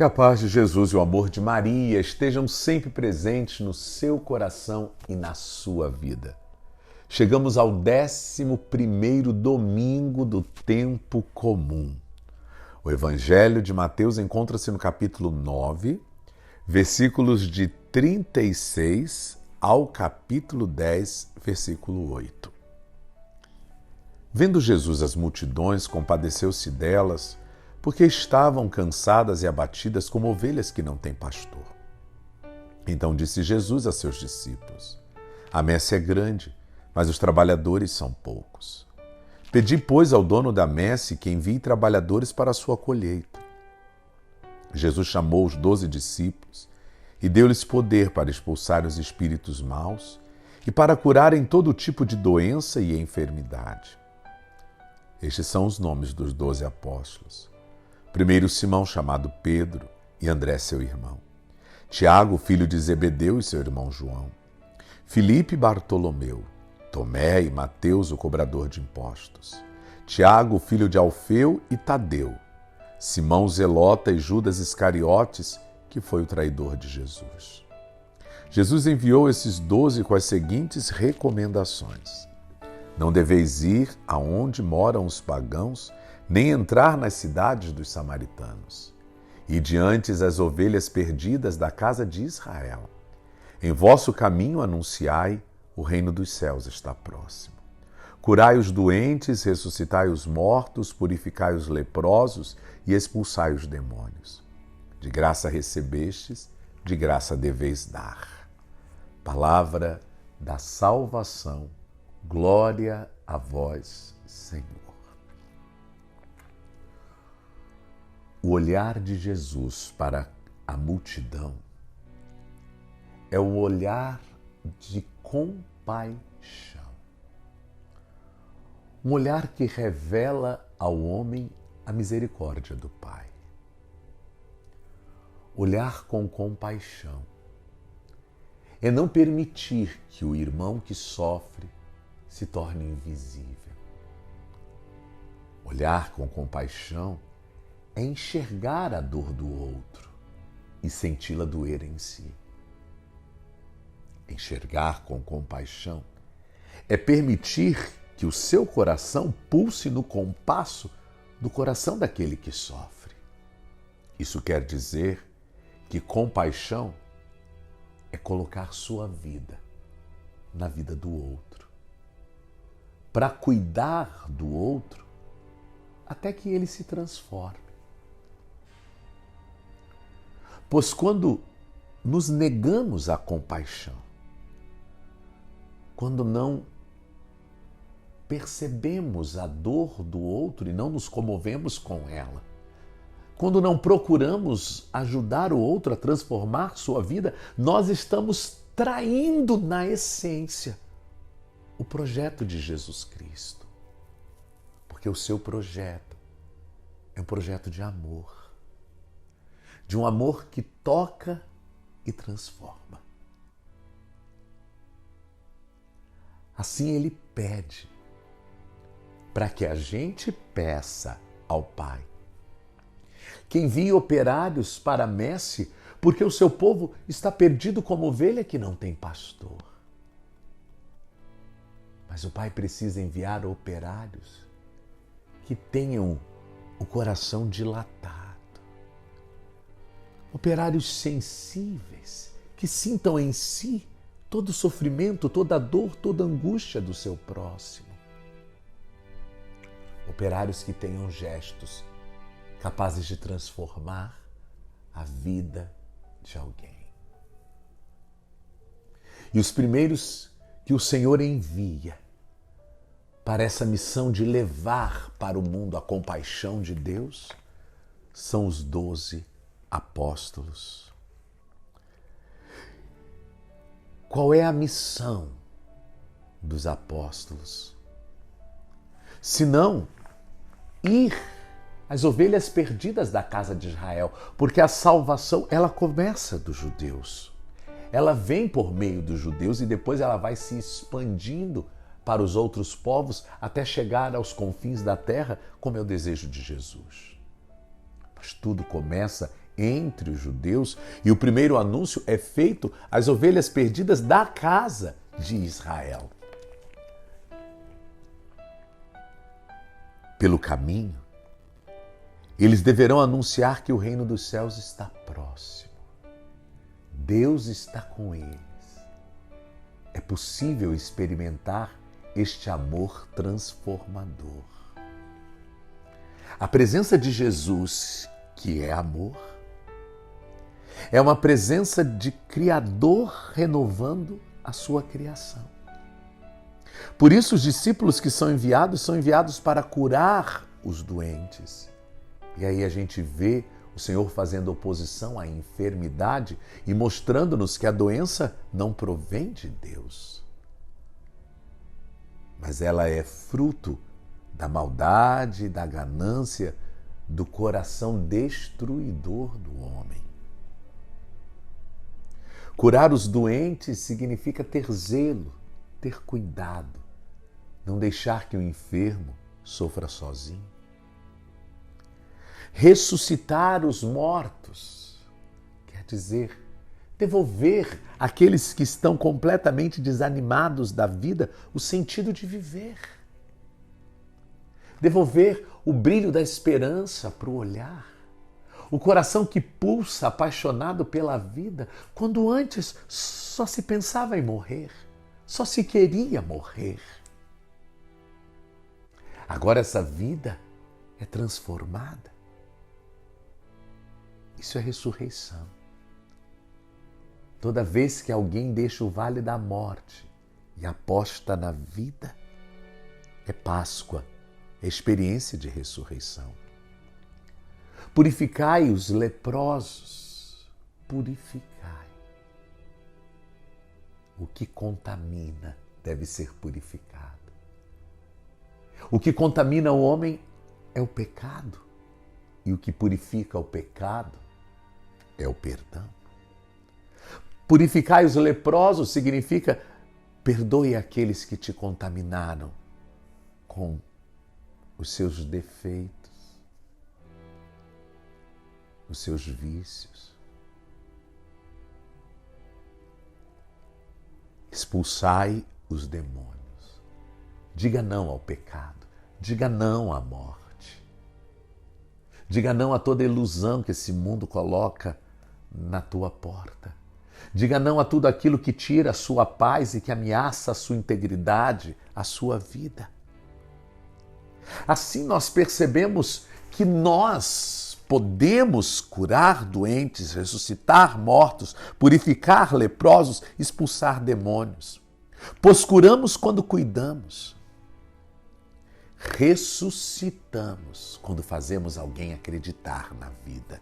Que a paz de Jesus e o amor de Maria estejam sempre presentes no seu coração e na sua vida. Chegamos ao 11º domingo do tempo comum. O Evangelho de Mateus encontra-se no capítulo 9, versículos de 36 ao capítulo 10, versículo 8. Vendo Jesus as multidões, compadeceu-se delas, porque estavam cansadas e abatidas como ovelhas que não têm pastor. Então disse Jesus a seus discípulos: A messe é grande, mas os trabalhadores são poucos. Pedi, pois, ao dono da messe que envie trabalhadores para a sua colheita. Jesus chamou os 12 discípulos e deu-lhes poder para expulsar os espíritos maus e para curarem todo tipo de doença e enfermidade. Estes são os nomes dos 12 apóstolos. Primeiro Simão, chamado Pedro, e André, seu irmão. Tiago, filho de Zebedeu, e seu irmão João. Filipe e Bartolomeu. Tomé e Mateus, o cobrador de impostos. Tiago, filho de Alfeu, e Tadeu. Simão Zelota e Judas Iscariotes, que foi o traidor de Jesus. Jesus enviou esses 12 com as seguintes recomendações: Não deveis ir aonde moram os pagãos, nem entrar nas cidades dos samaritanos. E diante as ovelhas perdidas da casa de Israel. Em vosso caminho anunciai, o reino dos céus está próximo. Curai os doentes, ressuscitai os mortos, purificai os leprosos e expulsai os demônios. De graça recebestes, de graça deveis dar. Palavra da salvação. Glória a vós, Senhor. O olhar de Jesus para a multidão é o olhar de compaixão. Um olhar que revela ao homem a misericórdia do Pai. Olhar com compaixão é não permitir que o irmão que sofre se torne invisível. Olhar com compaixão é enxergar a dor do outro e senti-la doer em si. Enxergar com compaixão é permitir que o seu coração pulse no compasso do coração daquele que sofre. Isso quer dizer que compaixão é colocar sua vida na vida do outro, para cuidar do outro até que ele se transforme. Pois quando nos negamos à compaixão, quando não percebemos a dor do outro e não nos comovemos com ela, quando não procuramos ajudar o outro a transformar sua vida, nós estamos traindo na essência o projeto de Jesus Cristo. Porque o seu projeto é um projeto de amor. De um amor que toca e transforma. Assim ele pede para que a gente peça ao Pai que envie operários para a messe, porque o seu povo está perdido como ovelha que não tem pastor. Mas o Pai precisa enviar operários que tenham o coração dilatado. Operários sensíveis, que sintam em si todo o sofrimento, toda a dor, toda a angústia do seu próximo. Operários que tenham gestos capazes de transformar a vida de alguém. E os primeiros que o Senhor envia para essa missão de levar para o mundo a compaixão de Deus são os 12 apóstolos. Qual é a missão dos apóstolos? Se não ir às ovelhas perdidas da casa de Israel, porque a salvação, ela começa dos judeus. Ela vem por meio dos judeus e depois ela vai se expandindo para os outros povos até chegar aos confins da terra, como é o desejo de Jesus. Mas tudo começa entre os judeus, e o primeiro anúncio é feito às ovelhas perdidas da casa de Israel. Pelo caminho, eles deverão anunciar que o reino dos céus está próximo. Deus está com eles. É possível experimentar este amor transformador. A presença de Jesus, que é amor, é uma presença de Criador renovando a sua criação. Por isso, os discípulos que são enviados para curar os doentes. E aí a gente vê o Senhor fazendo oposição à enfermidade e mostrando-nos que a doença não provém de Deus, mas ela é fruto da maldade, da ganância, do coração destruidor do homem. Curar os doentes significa ter zelo, ter cuidado, não deixar que o enfermo sofra sozinho. Ressuscitar os mortos quer dizer devolver àqueles que estão completamente desanimados da vida o sentido de viver. Devolver o brilho da esperança para o olhar. O coração que pulsa apaixonado pela vida, quando antes só se pensava em morrer, só se queria morrer. Agora essa vida é transformada. Isso é ressurreição. Toda vez que alguém deixa o vale da morte e aposta na vida, é Páscoa, é experiência de ressurreição. Purificai os leprosos, purificai. O que contamina deve ser purificado. O que contamina o homem é o pecado, e o que purifica o pecado é o perdão. Purificai os leprosos significa perdoe aqueles que te contaminaram com os seus defeitos, os seus vícios. Expulsai os demônios. Diga não ao pecado, diga não à morte. Diga não a toda ilusão que esse mundo coloca na tua porta. Diga não a tudo aquilo que tira a sua paz e que ameaça a sua integridade, a sua vida. Assim nós percebemos que nós podemos curar doentes, ressuscitar mortos, purificar leprosos, expulsar demônios. Pois curamos quando cuidamos. Ressuscitamos quando fazemos alguém acreditar na vida.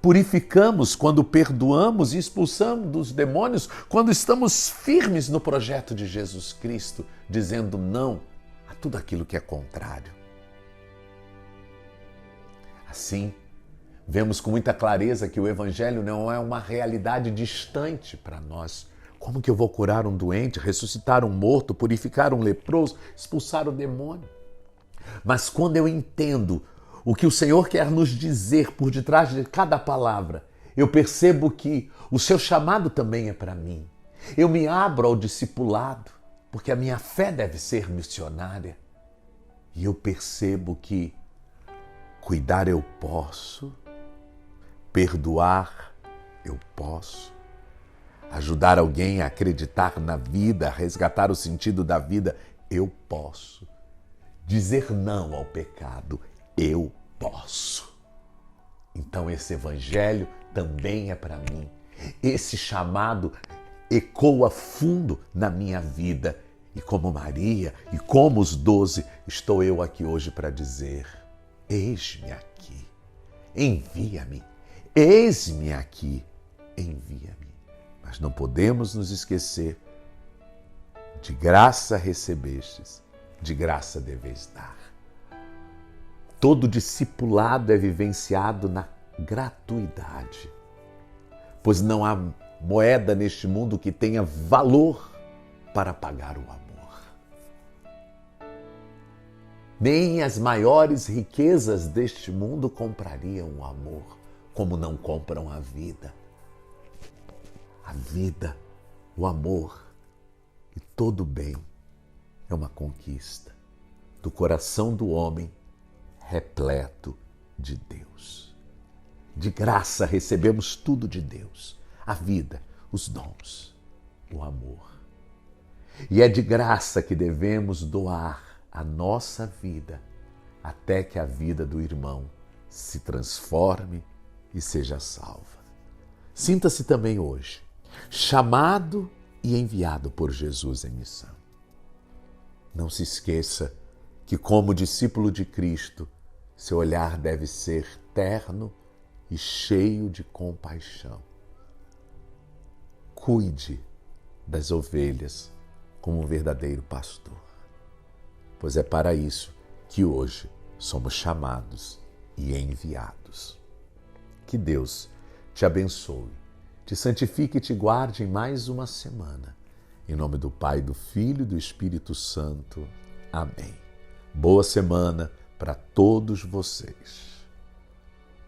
Purificamos quando perdoamos e expulsamos dos demônios quando estamos firmes no projeto de Jesus Cristo, dizendo não a tudo aquilo que é contrário. Assim, vemos com muita clareza que o Evangelho não é uma realidade distante para nós. Como que eu vou curar um doente, ressuscitar um morto, purificar um leproso, expulsar o demônio? Mas quando eu entendo o que o Senhor quer nos dizer por detrás de cada palavra, eu percebo que o seu chamado também é para mim. Eu me abro ao discipulado, porque a minha fé deve ser missionária. E eu percebo que cuidar eu posso, perdoar eu posso, ajudar alguém a acreditar na vida, a resgatar o sentido da vida, eu posso. Dizer não ao pecado, eu posso. Então esse evangelho também é para mim. Esse chamado ecoa fundo na minha vida. E como Maria e como os 12, estou eu aqui hoje para dizer: eis-me aqui, envia-me, eis-me aqui, envia-me. Mas não podemos nos esquecer: de graça recebestes, de graça deveis dar. Todo discipulado é vivenciado na gratuidade, pois não há moeda neste mundo que tenha valor para pagar o amor. Nem as maiores riquezas deste mundo comprariam o amor. como não compram a vida. A vida, o amor e todo o bem é uma conquista do coração do homem repleto de Deus. De graça recebemos tudo de Deus, a vida, os dons, o amor. E é de graça que devemos doar a nossa vida até que a vida do irmão se transforme e seja salva. Sinta-se também hoje chamado e enviado por Jesus em missão. Não se esqueça que, como discípulo de Cristo, seu olhar deve ser terno e cheio de compaixão. Cuide das ovelhas como um verdadeiro pastor, pois é para isso que hoje somos chamados e enviados. Que Deus te abençoe, te santifique e te guarde em mais uma semana. Em nome do Pai, do Filho e do Espírito Santo. Amém. Boa semana para todos vocês.